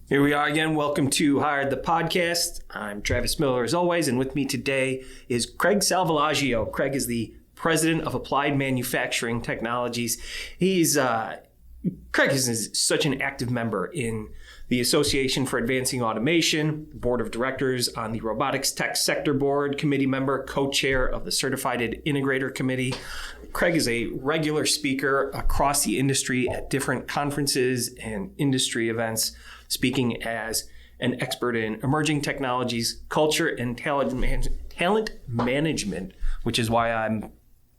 Here we are again. Welcome to Hired the Podcast. I'm Travis Miller as always, and with me today is Craig Salvalaggio. Craig is the president of Applied Manufacturing Technologies. Craig is such an active member in the Association for Advancing Automation, board of directors on the Robotics Tech Sector board, committee member, co-chair of the Certified Integrator Committee. Craig is a regular speaker across the industry at different conferences and industry events, speaking as an expert in emerging technologies, culture, and talent management, which is why I'm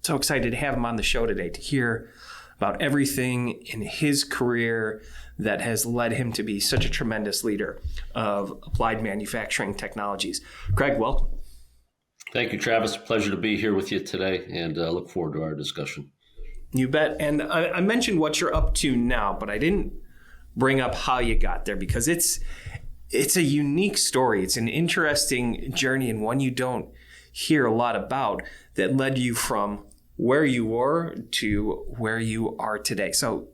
so excited to have him on the show today to hear about everything in his career that has led him to be such a tremendous leader of applied manufacturing technologies. Craig, welcome. Thank you, Travis. Pleasure to be here with you today, and look forward to our discussion. You bet. And I mentioned what you're up to now, but I didn't bring up how you got there because it's a unique story. It's an interesting journey and one you don't hear a lot about that led you from where you were to where you are today. So,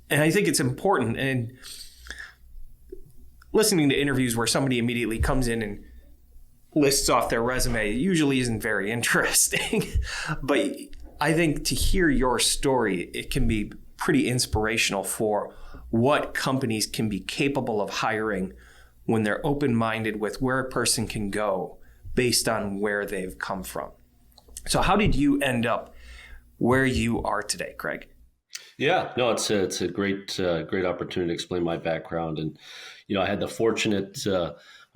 and I think it's important, and listening to interviews where somebody immediately comes in and lists off their resume usually isn't very interesting. But I think to hear your story, it can be pretty inspirational for what companies can be capable of hiring when they're open-minded with where a person can go based on where they've come from. So how did you end up where you are today, Craig? Yeah, no, it's a great opportunity to explain my background. And, I had the fortunate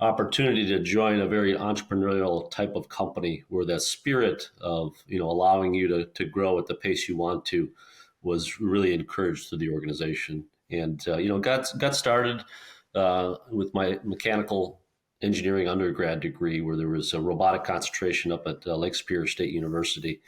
opportunity to join a very entrepreneurial type of company where that spirit of, allowing you to grow at the pace you want to was really encouraged through the organization. And, got started with my mechanical engineering undergrad degree where there was a robotic concentration up at Lake Superior State University.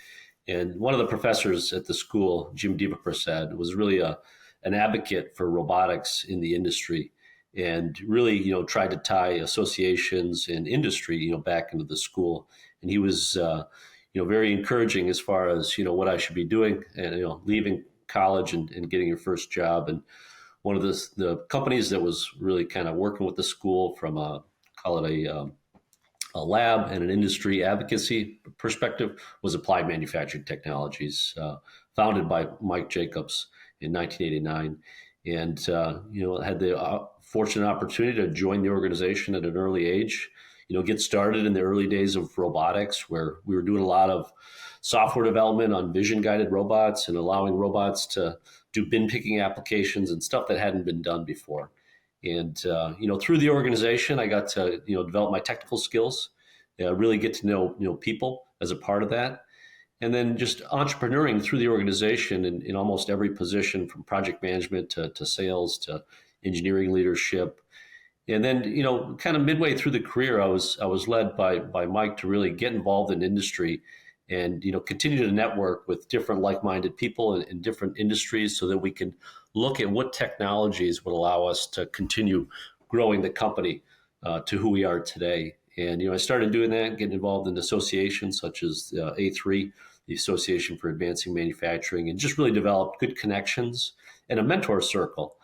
And one of the professors at the school, Jim Devaprasad, was really an advocate for robotics in the industry and really, tried to tie associations and industry, back into the school. And he was, very encouraging as far as, what I should be doing and, leaving college and getting your first job. And one of the companies that was really kind of working with the school from a lab and an industry advocacy perspective was Applied Manufacturing Technologies, founded by Mike Jacobs in 1989. And, had the fortunate opportunity to join the organization at an early age, get started in the early days of robotics, where we were doing a lot of software development on vision-guided robots and allowing robots to do bin picking applications and stuff that hadn't been done before. And, through the organization, I got to, develop my technical skills, really get to know people as a part of that. And then just entrepreneuring through the organization in almost every position from project management to sales to engineering leadership. And then, kind of midway through the career, I was led by Mike to really get involved in industry and, continue to network with different like-minded people in different industries so that we can look at what technologies would allow us to continue growing the company to who we are today. And, I started doing that, getting involved in associations such as A3, the Association for Advancing Manufacturing, and just really developed good connections and a mentor circle.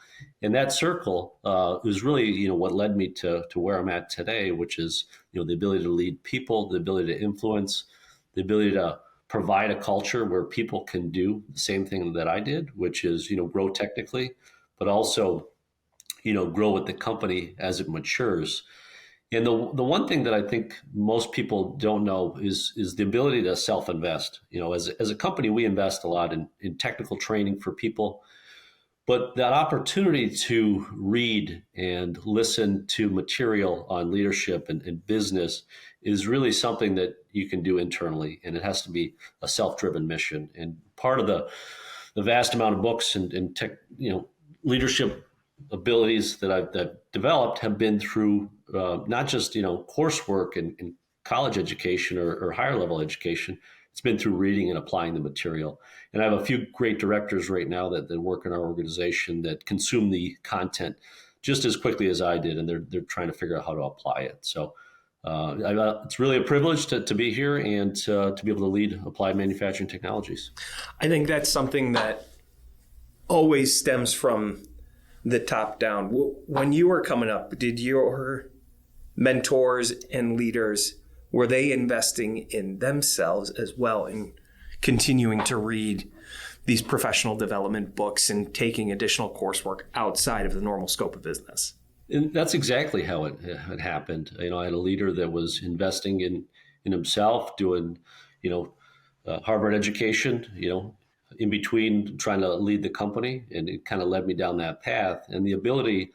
And that circle was really, what led me to where I'm at today, which is, the ability to lead people, the ability to influence, the ability to provide a culture where people can do the same thing that I did, which is, grow technically, but also, grow with the company as it matures. And the one thing that I think most people don't know is the ability to self-invest. As a company, we invest a lot in technical training for people, but that opportunity to read and listen to material on leadership and business is really something that you can do internally, and it has to be a self-driven mission. And part of the vast amount of books and tech, leadership abilities that I've developed have been through not just coursework and college education or higher level education. It's been through reading and applying the material. And I have a few great directors right now that work in our organization that consume the content just as quickly as I did, and they're trying to figure out how to apply it. So it's really a privilege to be here and to be able to lead Applied Manufacturing Technologies. I think that's something that always stems from the top down. When you were coming up, did your mentors and leaders, were they investing in themselves as well and continuing to read these professional development books and taking additional coursework outside of the normal scope of business? And that's exactly how it happened. I had a leader that was investing in himself, doing, Harvard education, in between trying to lead the company, and it kind of led me down that path. And the ability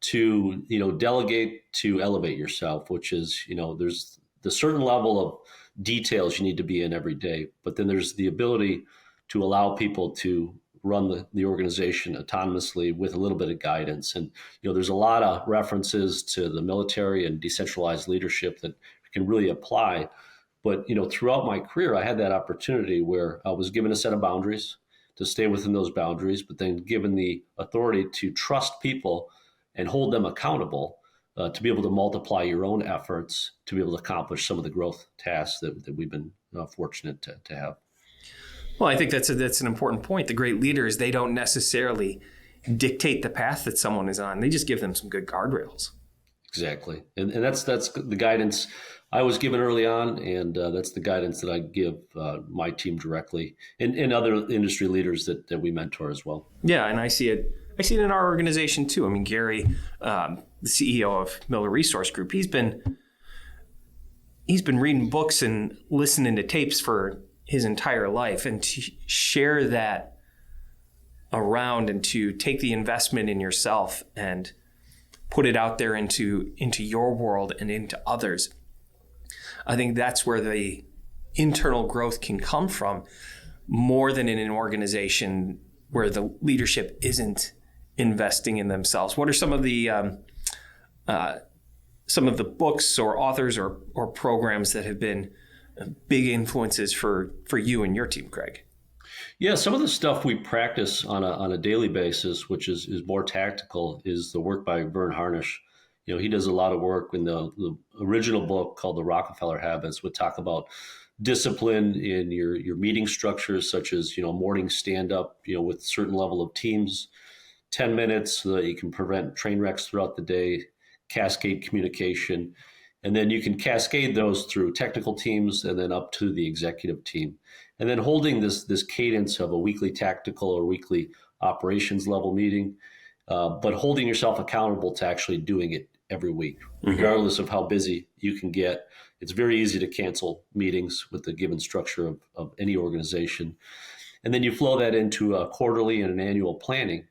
to, delegate to elevate yourself, which is, there's the certain level of details you need to be in every day, but then there's the ability to allow people to run the organization autonomously with a little bit of guidance. And, there's a lot of references to the military and decentralized leadership that can really apply. But, throughout my career, I had that opportunity where I was given a set of boundaries to stay within those boundaries, but then given the authority to trust people and hold them accountable, to be able to multiply your own efforts, to be able to accomplish some of the growth tasks that we've been fortunate to have. Well, I think that's an important point. The great leaders, they don't necessarily dictate the path that someone is on. They just give them some good guardrails. Exactly. And that's the guidance I was given early on, and that's the guidance that I give my team directly and other industry leaders that we mentor as well. Yeah, and I see it in our organization too. I mean, Gary, the CEO of Miller Resource Group, he's been reading books and listening to tapes for his entire life, and to share that around and to take the investment in yourself and put it out there into your world and into others. I think that's where the internal growth can come from, more than in an organization where the leadership isn't investing in themselves. What are some of the books or authors or programs that have been big influences for you and your team, Craig? Yeah, some of the stuff we practice on a daily basis, which is more tactical, is the work by Vern Harnish. He does a lot of work in the original book called The Rockefeller Habits, would talk about discipline in your meeting structures, such as, morning stand up, with a certain level of teams, 10 minutes so that you can prevent train wrecks throughout the day, cascade communication. And then you can cascade those through technical teams and then up to the executive team. And then holding this cadence of a weekly tactical or weekly operations level meeting, but holding yourself accountable to actually doing it every week, regardless of how busy you can get. It's very easy to cancel meetings with the given structure of any organization. And then you flow that into a quarterly and an annual planning.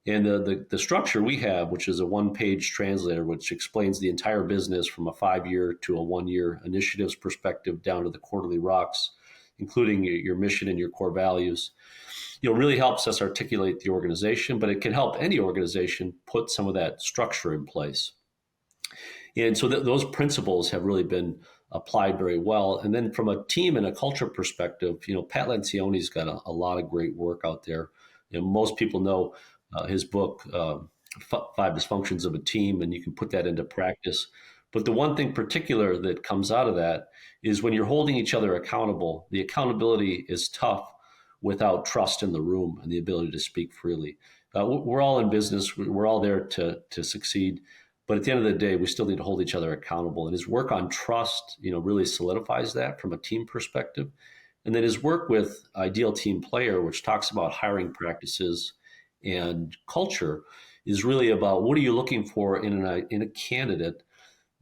And the structure we have, which is a one-page translator, which explains the entire business from a 5-year to a 1-year initiatives perspective down to the quarterly rocks, including your mission and your core values, really helps us articulate the organization, but it can help any organization put some of that structure in place. And so those principles have really been applied very well. And then from a team and a culture perspective, Pat Lencioni's got a lot of great work out there. Most people know his book, 5 Dysfunctions of a Team, and you can put that into practice. But the one thing particular that comes out of that is when you're holding each other accountable, the accountability is tough without trust in the room and the ability to speak freely. We're all in business. We're all there to succeed. But at the end of the day, we still need to hold each other accountable. And his work on trust, really solidifies that from a team perspective. And then his work with Ideal Team Player, which talks about hiring practices and culture, is really about what are you looking for in a candidate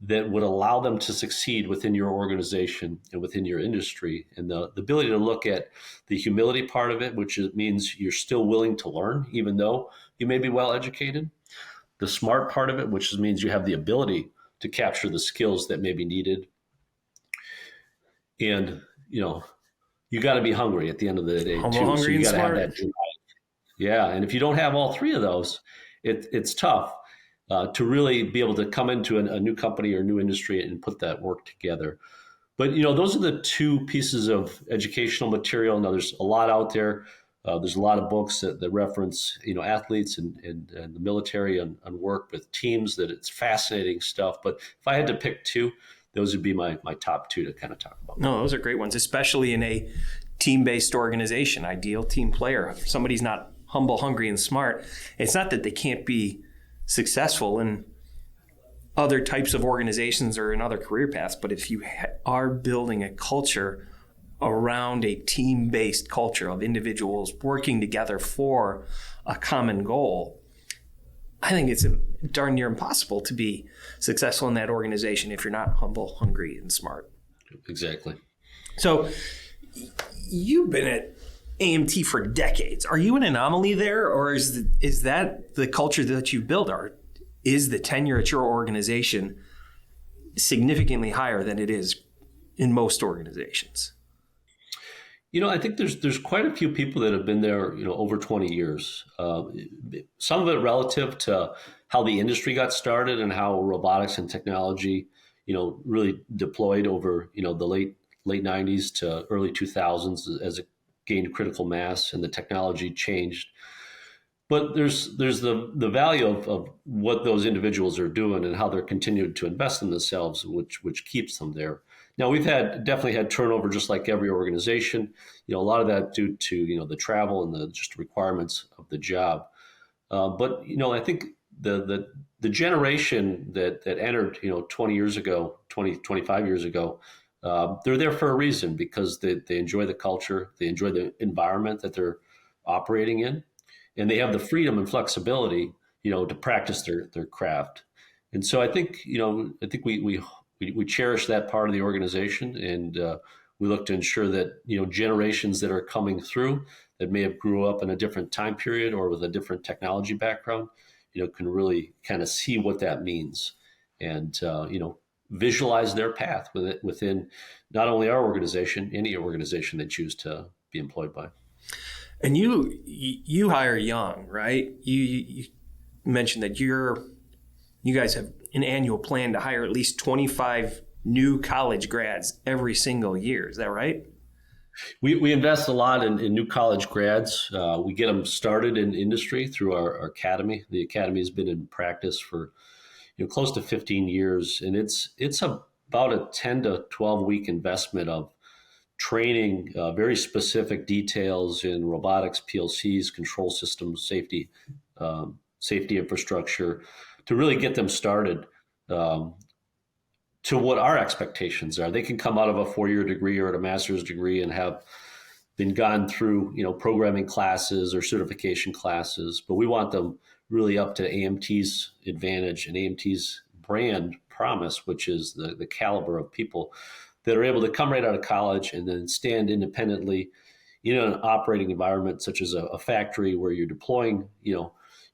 that would allow them to succeed within your organization and within your industry. And the ability to look at the humility part of it, which means you're still willing to learn, even though you may be well educated. The smart part of it, which means you have the ability to capture the skills that may be needed. And, you got to be hungry at the end of the day, too. Hungry so you and got to have smart. that drive. Yeah. And if you don't have all 3 of those, it's tough to really be able to come into a new company or new industry and put that work together. But, those are the 2 pieces of educational material. Now, there's a lot out there. There's a lot of books that reference, athletes and the military and work with teams. That it's fascinating stuff. But if I had to pick 2, those would be my top 2 to kind of talk about. No, those are great ones, especially in a team-based organization. Ideal Team Player. If somebody's not humble, hungry, and smart, it's not that they can't be successful in other types of organizations or in other career paths, but if you are building a culture around a team-based culture of individuals working together for a common goal, I think it's darn near impossible to be successful in that organization if you're not humble, hungry, and smart. Exactly. So you've been at AMT for decades. Are you an anomaly there, or is that the culture that you build? Or is the tenure at your organization significantly higher than it is in most organizations? I think there's quite a few people that have been there, over 20 years. Some of it relative to how the industry got started and how robotics and technology, really deployed over, the late 90s to early 2000s as it gained critical mass and the technology changed. But there's the value of what those individuals are doing and how they're continuing to invest in themselves, which keeps them there. Now, we've definitely had turnover, just like every organization. A lot of that due to the travel and the just requirements of the job. But I think the generation that entered 20 years ago, 25 years ago, they're there for a reason, because they enjoy the culture, they enjoy the environment that they're operating in, and they have the freedom and flexibility to practice their craft. And so I think we cherish that part of the organization, and we look to ensure that generations that are coming through that may have grew up in a different time period or with a different technology background, can really kind of see what that means, and visualize their path within not only our organization, any organization they choose to be employed by. And you hire young, right? You mentioned that you guys have an annual plan to hire at least 25 new college grads every single year. Is that right? We invest a lot in new college grads. We get them started in industry through our academy. The academy has been in practice for close to 15 years, and it's about a 10 to 12 week investment of training, very specific details in robotics, PLCs, control systems, safety infrastructure, to really get them started to what our expectations are. They can come out of a 4-year degree or at a master's degree and have been gone through, programming classes or certification classes, but we want them really up to AMT's advantage and AMT's brand promise, which is the caliber of people that are able to come right out of college and then stand independently in an operating environment such as a factory where you're deploying,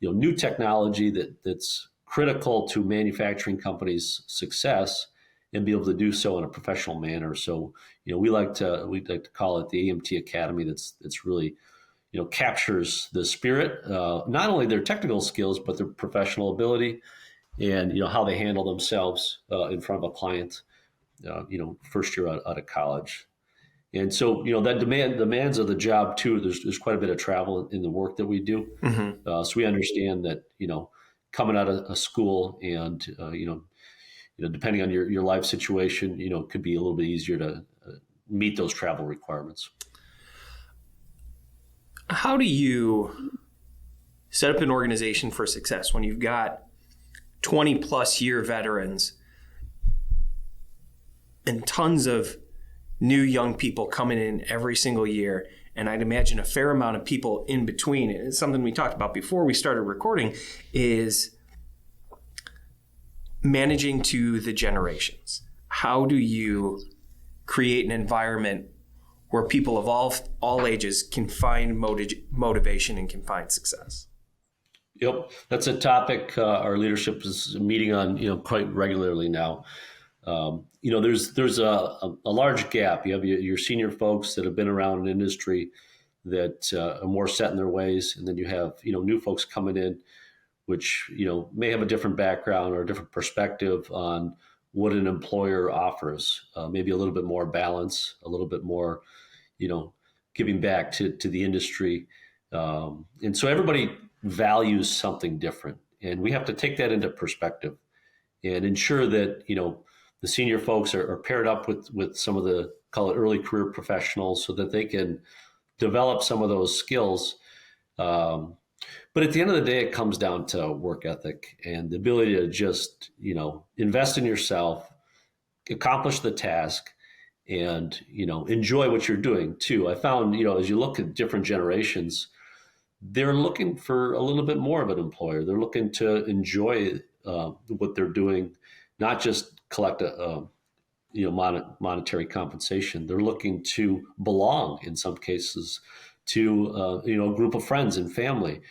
new technology that's critical to manufacturing companies' success, and be able to do so in a professional manner. So, we like to call it the AMT Academy. That's really, captures the spirit, not only their technical skills, but their professional ability, and how they handle themselves in front of a client. First year out of college. And so, that demands of the job too. There's quite a bit of travel in the work that we do. Mm-hmm. So we understand that, coming out of a school and, depending on your life situation, it could be a little bit easier to meet those travel requirements. How do you set up an organization for success when you've got 20 plus year veterans and tons of new young people coming in every single year, and I'd imagine a fair amount of people in between? It's something we talked about before we started recording, is managing to the generations. How do you create an environment where people of all ages can find motivation and can find success? Yep, that's a topic our leadership is meeting on quite regularly now. There's a large gap. You have your senior folks that have been around in industry that are more set in their ways, and then you have new folks coming in, which may have a different background or a different perspective on what an employer offers. Maybe a little bit more balance, a little bit more, giving back to the industry, and so everybody values something different, and we have to take that into perspective and ensure that the senior folks are paired up with some of the, call it, early career professionals, so that they can develop some of those skills But at the end of the day, it comes down to work ethic and the ability to just, invest in yourself, accomplish the task, and, enjoy what you're doing too. I found, as you look at different generations, they're looking for a little bit more of an employer. They're looking to enjoy what they're doing, not just collect monetary compensation. They're looking to belong in some cases to a group of friends and family.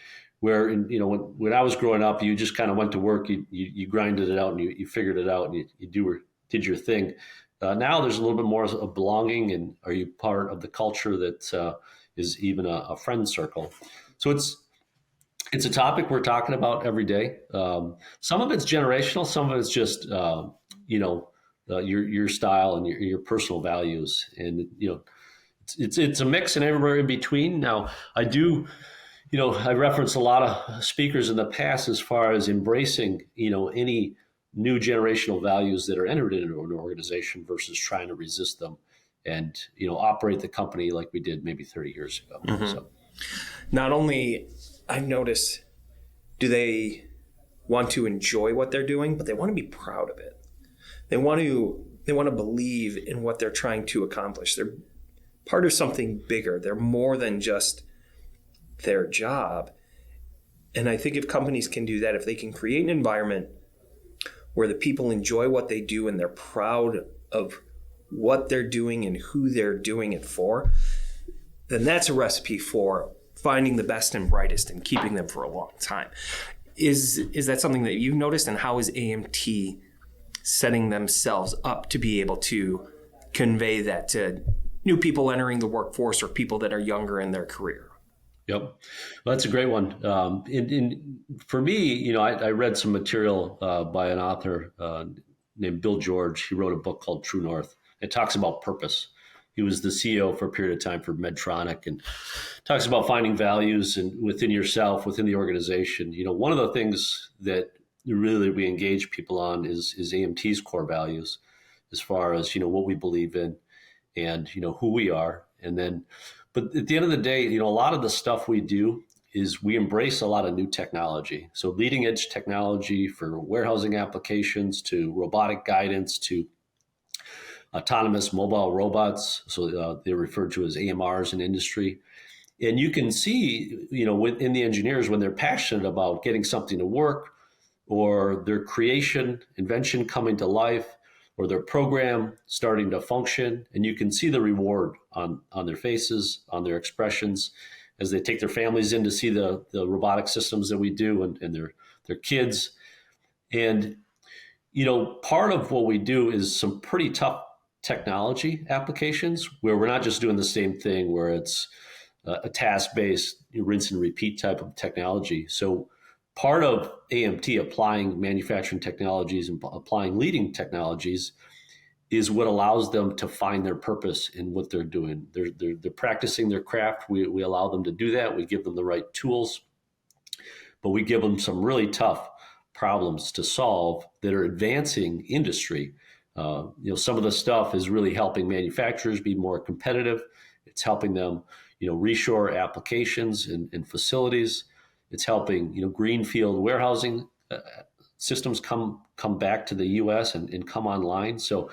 Where when I was growing up, you just kind of went to work, you grinded it out, and you figured it out, and you did your thing. Now there's a little bit more of belonging, and are you part of the culture that is even a friend circle? So it's a topic we're talking about every day. Some of it's generational, some of it's just your style and your personal values, and it's a mix and everywhere in between. Now I do. I referenced a lot of speakers in the past as far as embracing, any new generational values that are entered into an organization versus trying to resist them and, operate the company like we did maybe 30 years ago. Mm-hmm. So, not only I've noticed, do they want to enjoy what they're doing, but they want to be proud of it. They want to believe in what they're trying to accomplish. They're part of something bigger. They're more than just their job. And I think if companies can do that, if they can create an environment where the people enjoy what they do and they're proud of what they're doing and who they're doing it for, then that's a recipe for finding the best and brightest and keeping them for a long time. Is that something that you've noticed, and how is AMT setting themselves up to be able to convey that to new people entering the workforce or people that are younger in their career? Yep. Well, that's a great one. For me, I read some material by an author named Bill George. He wrote a book called True North. It talks about purpose. He was the CEO for a period of time for Medtronic, and talks about finding values and within yourself, within the organization. One of the things that really we engage people on is AMT's core values, as far as, what we believe in and, who we are. And then, but at the end of the day, a lot of the stuff we do is we embrace a lot of new technology. So leading edge technology for warehousing applications, to robotic guidance, to autonomous mobile robots. So they're referred to as AMRs in industry. And you can see, within the engineers, when they're passionate about getting something to work, or their creation, invention coming to life, or their program starting to function, and you can see the reward on their faces, on their expressions, as they take their families in to see the robotic systems that we do, and their kids. And, part of what we do is some pretty tough technology applications, where we're not just doing the same thing, where it's a task-based rinse and repeat type of technology. So part of AMT applying manufacturing technologies and applying leading technologies is what allows them to find their purpose in what they're doing. They're practicing their craft. We allow them to do that. We give them the right tools, but we give them some really tough problems to solve that are advancing industry. Some of the stuff is really helping manufacturers be more competitive. It's helping them, reshore applications and facilities. It's helping, greenfield warehousing systems come back to the U.S. and come online. So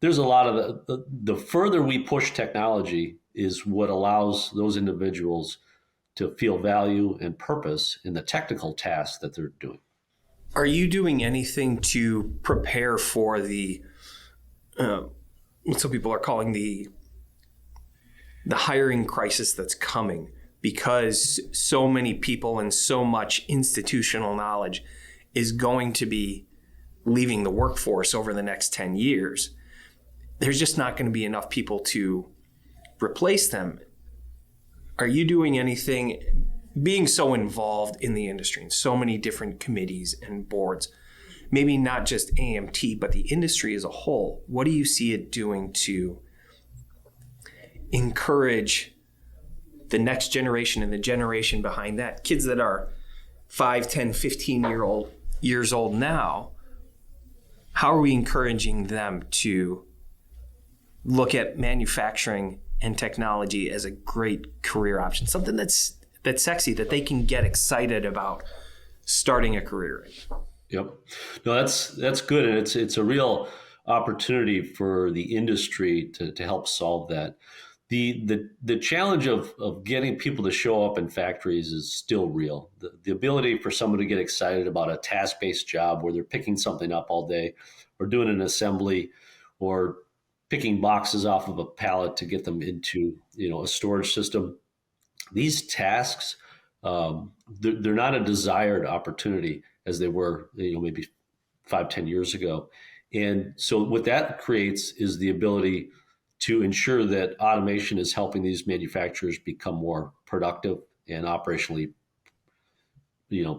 there's a lot of the further we push technology is what allows those individuals to feel value and purpose in the technical tasks that they're doing. Are you doing anything to prepare for the what some people are calling the hiring crisis that's coming, because so many people and so much institutional knowledge is going to be leaving the workforce over the next 10 years? There's just not going to be enough people to replace them. Are you doing anything, being so involved in the industry, in so many different committees and boards, maybe not just AMT, but the industry as a whole? What do you see it doing to encourage the next generation and the generation behind that, kids that are 5, 10, 15 years old now? How are we encouraging them to look at manufacturing and technology as a great career option, something that's that's sexy, that they can get excited about starting a career in. Yep. No, that's good, and it's a real opportunity for the industry to help solve that. The challenge of getting people to show up in factories is still real. The ability for someone to get excited about a task-based job where they're picking something up all day, or doing an assembly, or picking boxes off of a pallet to get them into a storage system. These tasks, they're not a desired opportunity as they were maybe 5-10 years ago. And so what that creates is the ability to ensure that automation is helping these manufacturers become more productive and operationally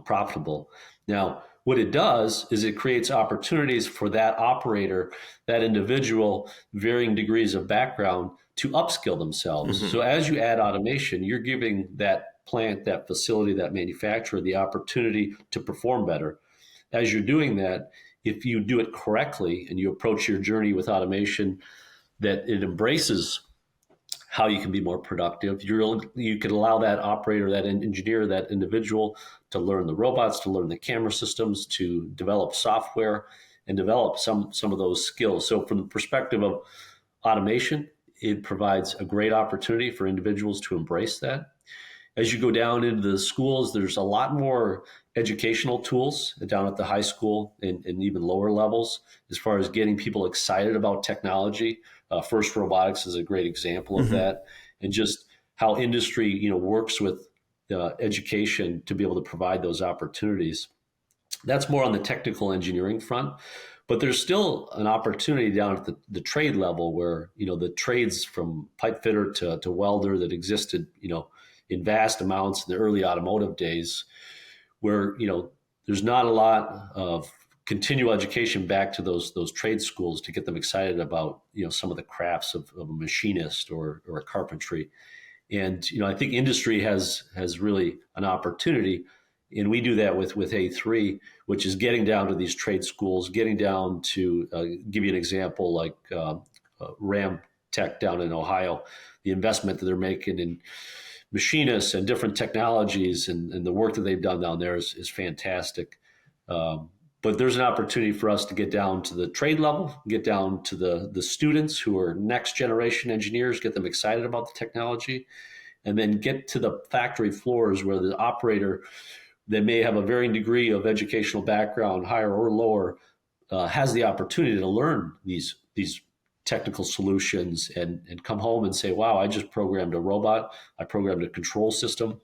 profitable. Now, what it does is it creates opportunities for that operator, that individual, varying degrees of background, to upskill themselves. Mm-hmm. So as you add automation, you're giving that plant, that facility, that manufacturer the opportunity to perform better. As you're doing that, if you do it correctly and you approach your journey with automation, that it embraces how you can be more productive, you could allow that operator, that engineer, that individual to learn the robots, to learn the camera systems, to develop software, and develop some of those skills. So from the perspective of automation, it provides a great opportunity for individuals to embrace that. As you go down into the schools, there's a lot more educational tools down at the high school and even lower levels as far as getting people excited about technology. First Robotics is a great example of that, and just how industry works with education to be able to provide those opportunities. That's more on the technical engineering front, but there's still an opportunity down at the trade level where the trades from pipe fitter to welder that existed in vast amounts in the early automotive days, where there's not a lot of continual education back to those trade schools to get them excited about some of the crafts of a machinist or a carpentry. And I think industry has really an opportunity, and we do that with A3, which is getting down to these trade schools, getting down to give you an example like Ram Tech down in Ohio, the investment that they're making in machinists and different technologies, and the work that they've done down there is fantastic. But there's an opportunity for us to get down to the trade level, get down to the students who are next generation engineers, get them excited about the technology, and then get to the factory floors where the operator that may have a varying degree of educational background, higher or lower, has the opportunity to learn these technical solutions and come home and say, wow, I just programmed a robot, I programmed a control system,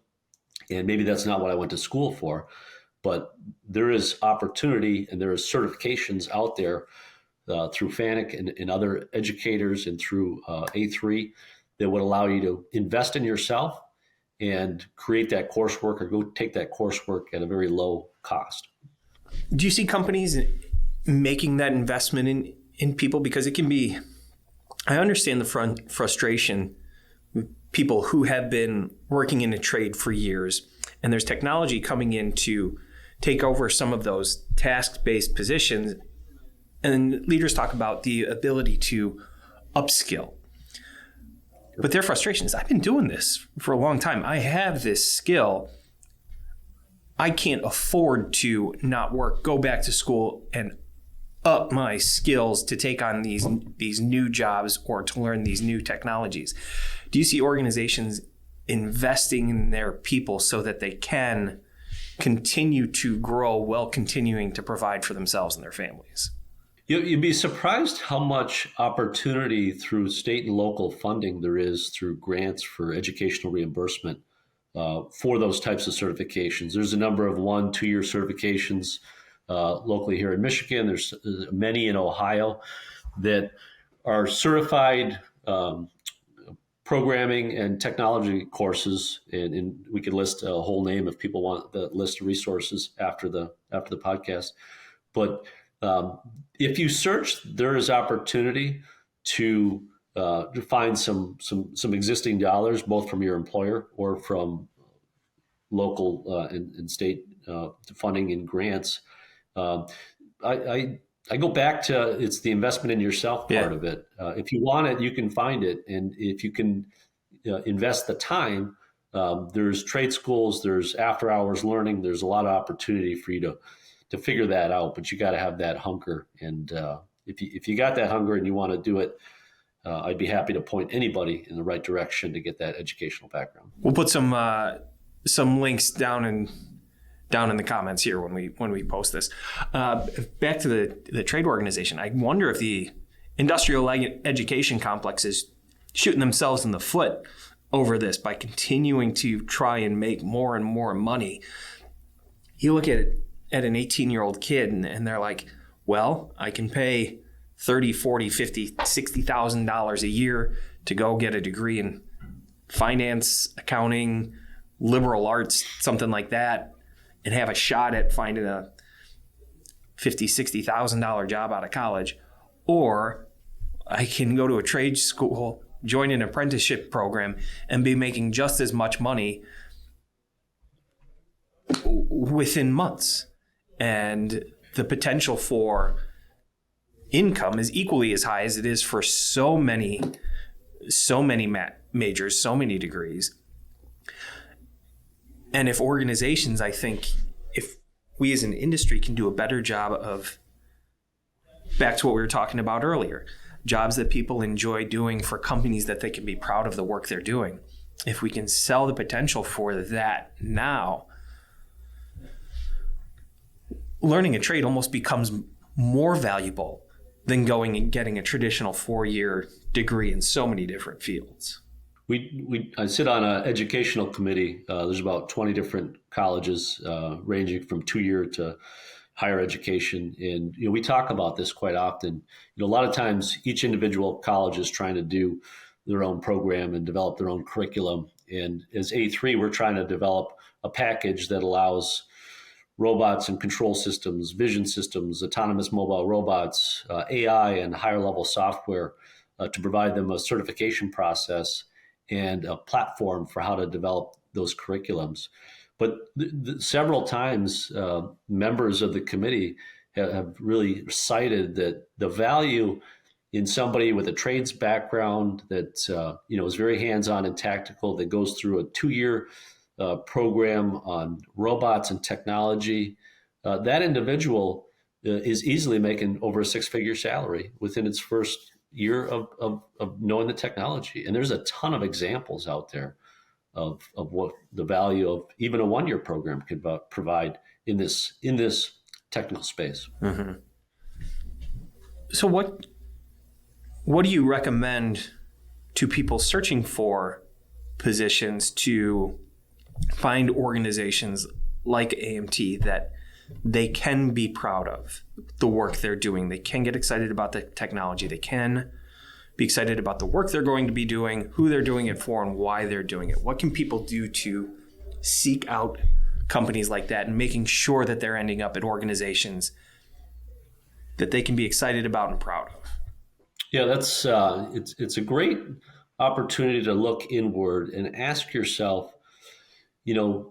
and maybe that's not what I went to school for. But there is opportunity and there is certifications out there through FANUC and other educators and through A3 that would allow you to invest in yourself and create that coursework or go take that coursework at a very low cost. Do you see companies making that investment in people? Because it can be, I understand the frustration with people who have been working in a trade for years, and there's technology coming in to take over some of those task-based positions. And leaders talk about the ability to upskill. But their frustration is, I've been doing this for a long time. I have this skill. I can't afford to not work, go back to school, and up my skills to take on these new jobs or to learn these new technologies. Do you see organizations investing in their people so that they can continue to grow while continuing to provide for themselves and their families? You'd be surprised how much opportunity through state and local funding there is through grants for educational reimbursement for those types of certifications. There's a number of 1-2 year certifications locally here in Michigan. There's many in Ohio that are certified programming and technology courses, and we could list a whole name if people want the list of resources after the podcast. But if you search, there is opportunity to find some existing dollars, both from your employer or from local and state funding and grants. I go back to it's the investment in yourself part of it. If you want it, you can find it. And if you can invest the time There's trade schools, there's after hours learning, there's a lot of opportunity for you to figure that out, but you got to have that hunger. And if you got that hunger and you want to do it, I'd be happy to point anybody in the right direction to get that educational background. We'll put some links down in the comments here when we post this. Back to the trade organization, I wonder if the industrial education complex is shooting themselves in the foot over this by continuing to try and make more and more money. You look at an 18-year-old kid and they're like, well, I can pay $30, $40, $50, $60,000 a year to go get a degree in finance, accounting, liberal arts, something like that, and have a shot at finding a $50,000, $60,000 job out of college. Or I can go to a trade school, join an apprenticeship program, and be making just as much money within months. And the potential for income is equally as high as it is for so many majors, so many degrees. And if organizations, I think, if we as an industry can do a better job of, back to what we were talking about earlier, jobs that people enjoy doing for companies that they can be proud of the work they're doing. If we can sell the potential for that now, learning a trade almost becomes more valuable than going and getting a traditional 4-year degree in so many different fields. I sit on an educational committee. There's about 20 different colleges ranging from 2-year to higher education. And we talk about this quite often. A lot of times each individual college is trying to do their own program and develop their own curriculum. And as A3, we're trying to develop a package that allows robots and control systems, vision systems, autonomous mobile robots, AI, and higher level software to provide them a certification process and a platform for how to develop those curriculums. But several times, members of the committee have really cited that the value in somebody with a trades background that is very hands-on and tactical, that goes through a 2-year program on robots and technology, that individual is easily making over a 6-figure salary within its first year of knowing the technology. And there's a ton of examples out there of what the value of even a 1-year program could provide in this technical space. Mm-hmm. So what do you recommend to people searching for positions to find organizations like AMT that they can be proud of the work they're doing? They can get excited about the technology. They can be excited about the work they're going to be doing, who they're doing it for, and why they're doing it. What can people do to seek out companies like that and making sure that they're ending up at organizations that they can be excited about and proud of? Yeah, that's it's a great opportunity to look inward and ask yourself,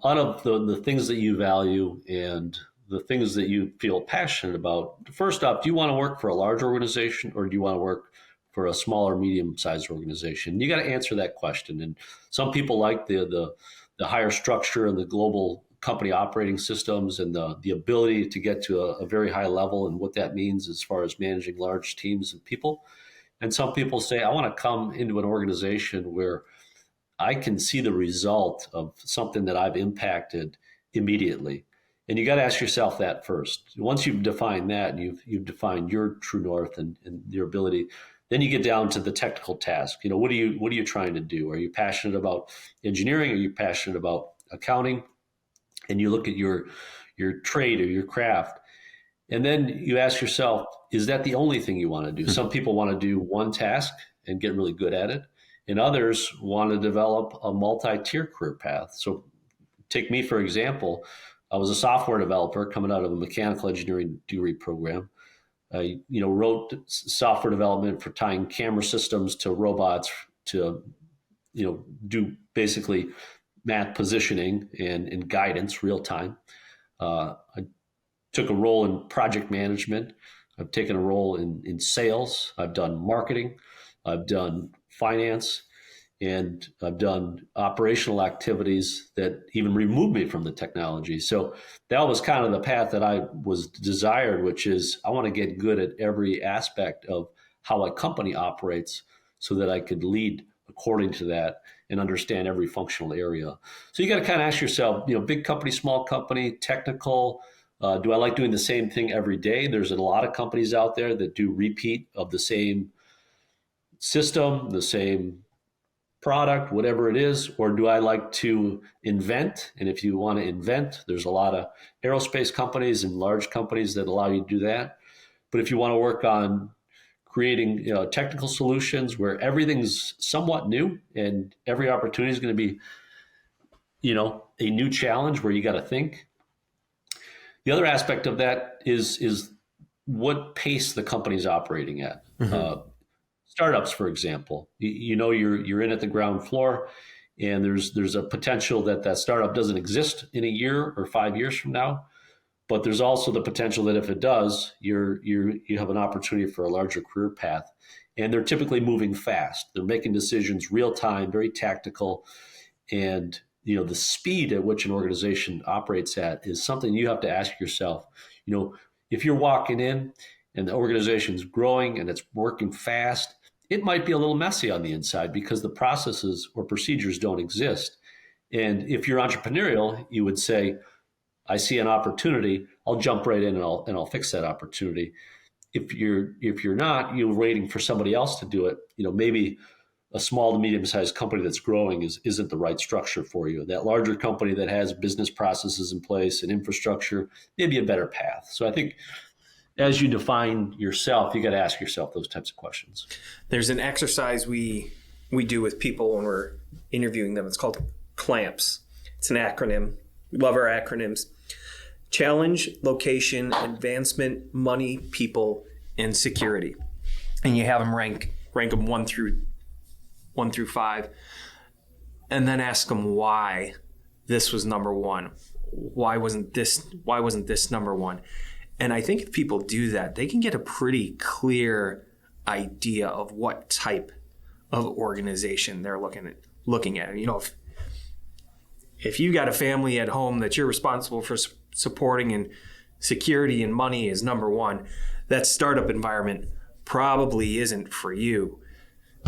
out of the things that you value and the things that you feel passionate about, first off, do you want to work for a large organization or do you want to work for a smaller, medium-sized organization? You got to answer that question. And some people like the higher structure and the global company operating systems and the ability to get to a very high level and what that means as far as managing large teams of people. And some people say, I want to come into an organization where I can see the result of something that I've impacted immediately. And you got to ask yourself that first. Once you've defined that and you've defined your true north and your ability, then you get down to the technical task. What are you trying to do? Are you passionate about engineering? Are you passionate about accounting? And you look at your trade or your craft. And then you ask yourself, is that the only thing you want to do? Some people want to do one task and get really good at it. And others want to develop a multi-tier career path. So take me, for example. I was a software developer coming out of a mechanical engineering degree program. I wrote software development for tying camera systems to robots to do basically map positioning and guidance real time. I took a role in project management. I've taken a role in sales. I've done marketing. I've done finance. and I've done operational activities that even removed me from the technology. So that was kind of the path that I was desired, which is I want to get good at every aspect of how a company operates so that I could lead according to that and understand every functional area. So you got to kind of ask yourself, big company, small company, technical, do I like doing the same thing every day? There's a lot of companies out there that do repeat of the same system, the same product, whatever it is, or do I like to invent? And if you want to invent, there's a lot of aerospace companies and large companies that allow you to do that. But if you want to work on creating technical solutions where everything's somewhat new and every opportunity is going to be, a new challenge where you got to think. The other aspect of that is what pace the company's operating at. Mm-hmm. Startups, for example, you're in at the ground floor, and there's a potential that startup doesn't exist in a year or 5 years from now, but there's also the potential that if it does, you have an opportunity for a larger career path, and they're typically moving fast. They're making decisions real time, very tactical, and the speed at which an organization operates at is something you have to ask yourself. If you're walking in and the organization's growing and it's working fast, it might be a little messy on the inside because the processes or procedures don't exist. And if you're entrepreneurial, you would say, I see an opportunity, I'll jump right in and I'll fix that opportunity. If you're not, you're waiting for somebody else to do it. Maybe a small to medium-sized company that's growing isn't the right structure for you. That larger company that has business processes in place and infrastructure may be a better path. So I think as you define yourself, you got to ask yourself those types of questions. There's an exercise we do with people when we're interviewing them. It's called CLAMPS. It's an acronym. We love our acronyms. Challenge, location, advancement, money, people, and security. And you have them rank them 1 through 5, and then ask them why this was number one. Why wasn't this number one? And I think if people do that, they can get a pretty clear idea of what type of organization they're looking at. If you got a family at home that you're responsible for supporting, and security and money is number one, that startup environment probably isn't for you.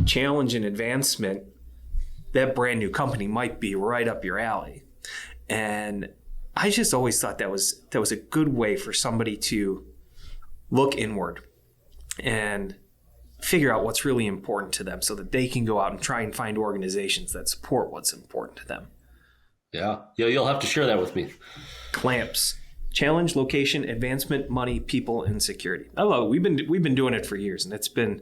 Challenge and advancement, that brand new company might be right up your alley. And I just always thought that was a good way for somebody to look inward and figure out what's really important to them so that they can go out and try and find organizations that support what's important to them. Yeah, you'll have to share that with me. CLAMPS. Challenge, location, advancement, money, people, and security. I love it. We've been doing it for years, and it's been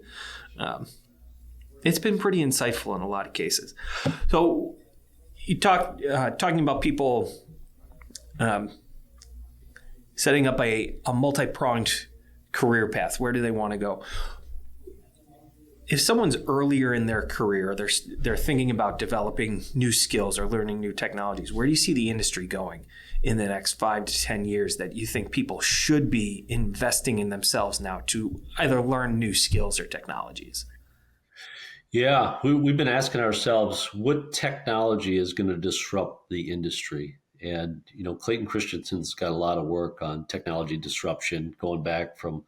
pretty insightful in a lot of cases. So you talking about people setting up a multi-pronged career path. Where do they want to go? If someone's earlier in their career, they're thinking about developing new skills or learning new technologies, where do you see the industry going in the next 5 to 10 years that you think people should be investing in themselves now to either learn new skills or technologies? Yeah, we've been asking ourselves what technology is going to disrupt the industry. And, Clayton Christensen's got a lot of work on technology disruption, going back from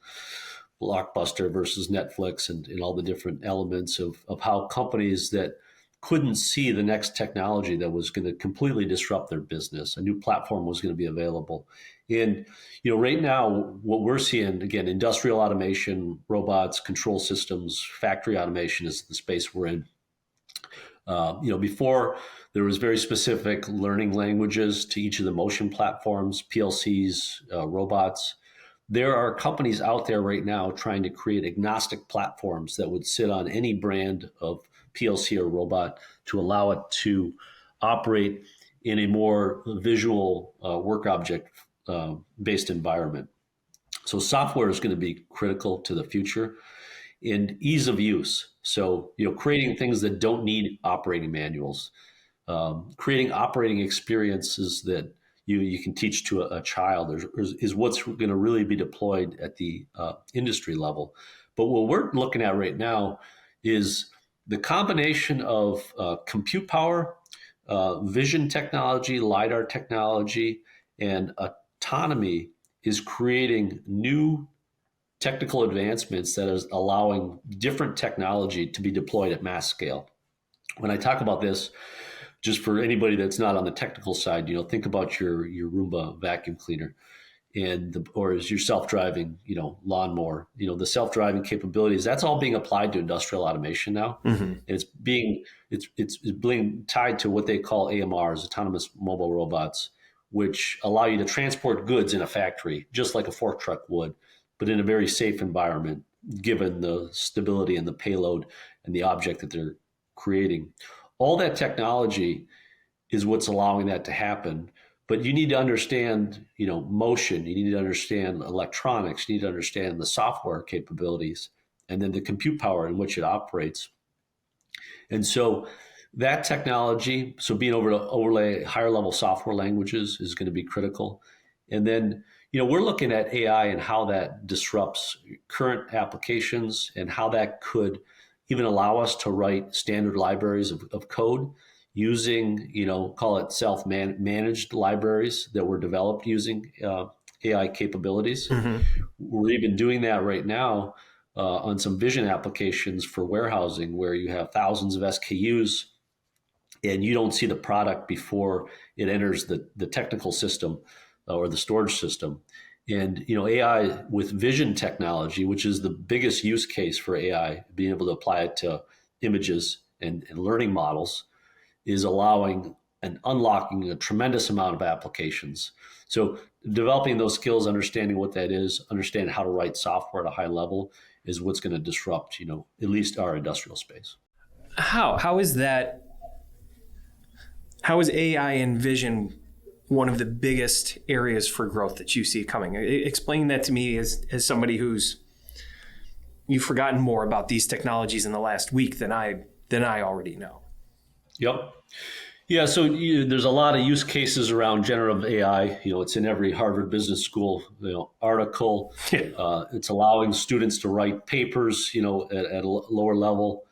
Blockbuster versus Netflix and all the different elements of how companies that couldn't see the next technology that was going to completely disrupt their business, a new platform was going to be available. And, right now, what we're seeing, again, industrial automation, robots, control systems, factory automation is the space we're in. Before there was very specific learning languages to each of the motion platforms, PLCs, robots. There are companies out there right now trying to create agnostic platforms that would sit on any brand of PLC or robot to allow it to operate in a more visual work object based environment. So software is going to be critical to the future, and ease of use. So, creating things that don't need operating manuals, creating operating experiences that you can teach to a child is what's going to really be deployed at the industry level. But what we're looking at right now is the combination of compute power, vision technology, LiDAR technology, and autonomy is creating new technical advancements that is allowing different technology to be deployed at mass scale. When I talk about this, just for anybody that's not on the technical side, think about your Roomba vacuum cleaner or is your self-driving, lawnmower, the self-driving capabilities, that's all being applied to industrial automation now. Mm-hmm. And it's being tied to what they call AMRs, autonomous mobile robots, which allow you to transport goods in a factory, just like a fork truck would, but in a very safe environment, given the stability and the payload and the object that they're creating. All that technology is what's allowing that to happen. But you need to understand, motion. You need to understand electronics. You need to understand the software capabilities, and then the compute power in which it operates. And so that technology, being able to overlay higher level software languages is going to be critical. And then, we're looking at AI and how that disrupts current applications and how that could even allow us to write standard libraries of code using, call it self-managed libraries that were developed using AI capabilities. Mm-hmm. We're even doing that right now on some vision applications for warehousing, where you have thousands of SKUs and you don't see the product before it enters the technical system or the storage system. And, AI with vision technology, which is the biggest use case for AI, being able to apply it to images and learning models, is allowing and unlocking a tremendous amount of applications. So developing those skills, understanding what that is, understanding how to write software at a high level is what's going to disrupt, at least our industrial space. How is AI and vision one of the biggest areas for growth that you see coming? Explain that to me as somebody you've forgotten more about these technologies in the last week than I already know. Yep. Yeah. So there's a lot of use cases around generative AI. It's in every Harvard Business School article. It's allowing students to write papers, at a lower level.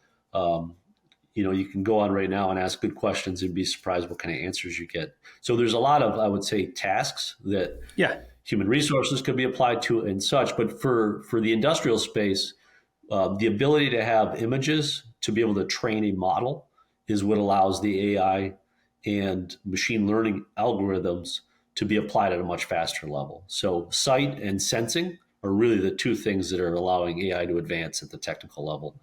You can go on right now and ask good questions and be surprised what kind of answers you get. So there's a lot of, I would say, tasks that human resources could be applied to and such. But for the industrial space, the ability to have images to be able to train a model is what allows the AI and machine learning algorithms to be applied at a much faster level. So sight and sensing are really the two things that are allowing AI to advance at the technical level.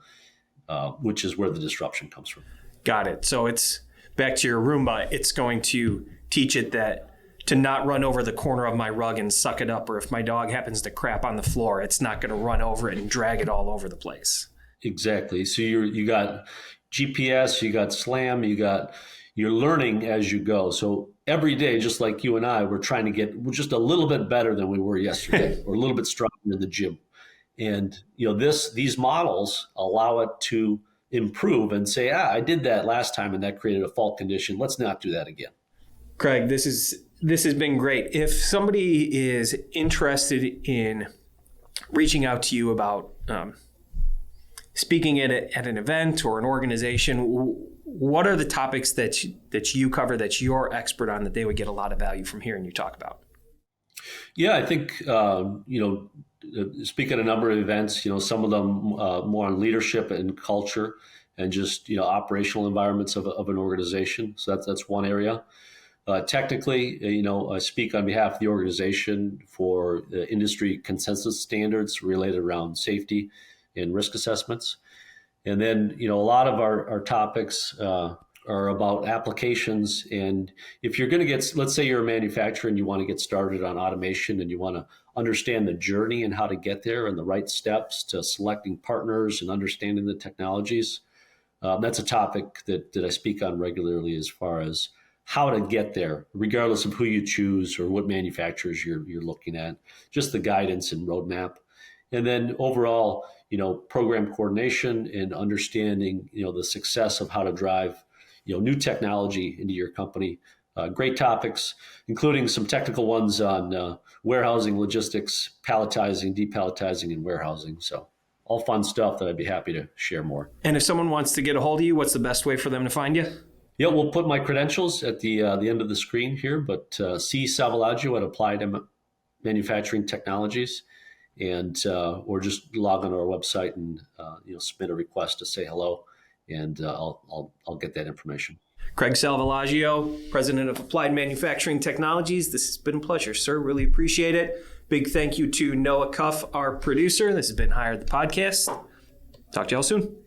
Which is where the disruption comes from. Got it. So it's back to your Roomba. It's going to teach it that to not run over the corner of my rug and suck it up, or if my dog happens to crap on the floor, it's not going to run over it and drag it all over the place. Exactly. So you got GPS, you got SLAM, you're learning as you go. So every day, just like you and I, we're trying to get just a little bit better than we were yesterday, or a little bit stronger in the gym. And these models allow it to improve and say, I did that last time and that created a fault condition. Let's not do that again. Craig, this has been great. If somebody is interested in reaching out to you about speaking at an event or an organization, what are the topics that you cover that you're expert on that they would get a lot of value from hearing you talk about? Yeah, I think speak at a number of events, some of them more on leadership and culture and just, operational environments of an organization. So that's one area. Technically, I speak on behalf of the organization for industry consensus standards related around safety and risk assessments. And then, a lot of our topics are about applications. And if you're going to let's say you're a manufacturer and you want to get started on automation and you want to understand the journey and how to get there and the right steps to selecting partners and understanding the technologies, that's a topic that I speak on regularly as far as how to get there, regardless of who you choose or what manufacturers you're looking at, just the guidance and roadmap. And then overall, program coordination and understanding, the success of how to drive new technology into your company. Great topics, including some technical ones on warehousing, logistics, palletizing, depalletizing, and warehousing. So all fun stuff that I'd be happy to share more. And if someone wants to get a hold of you, what's the best way for them to find you? Yeah, we'll put my credentials at the end of the screen here, but C. Salvalaggio at Applied Manufacturing Technologies, and or just log on our website and submit a request to say hello, and I'll get that information. Craig Salvalaggio, President of Applied Manufacturing Technologies. This has been a pleasure, sir. Really appreciate it. Big thank you to Noah Cuff, our producer. This has been Hire the Podcast. Talk to y'all soon.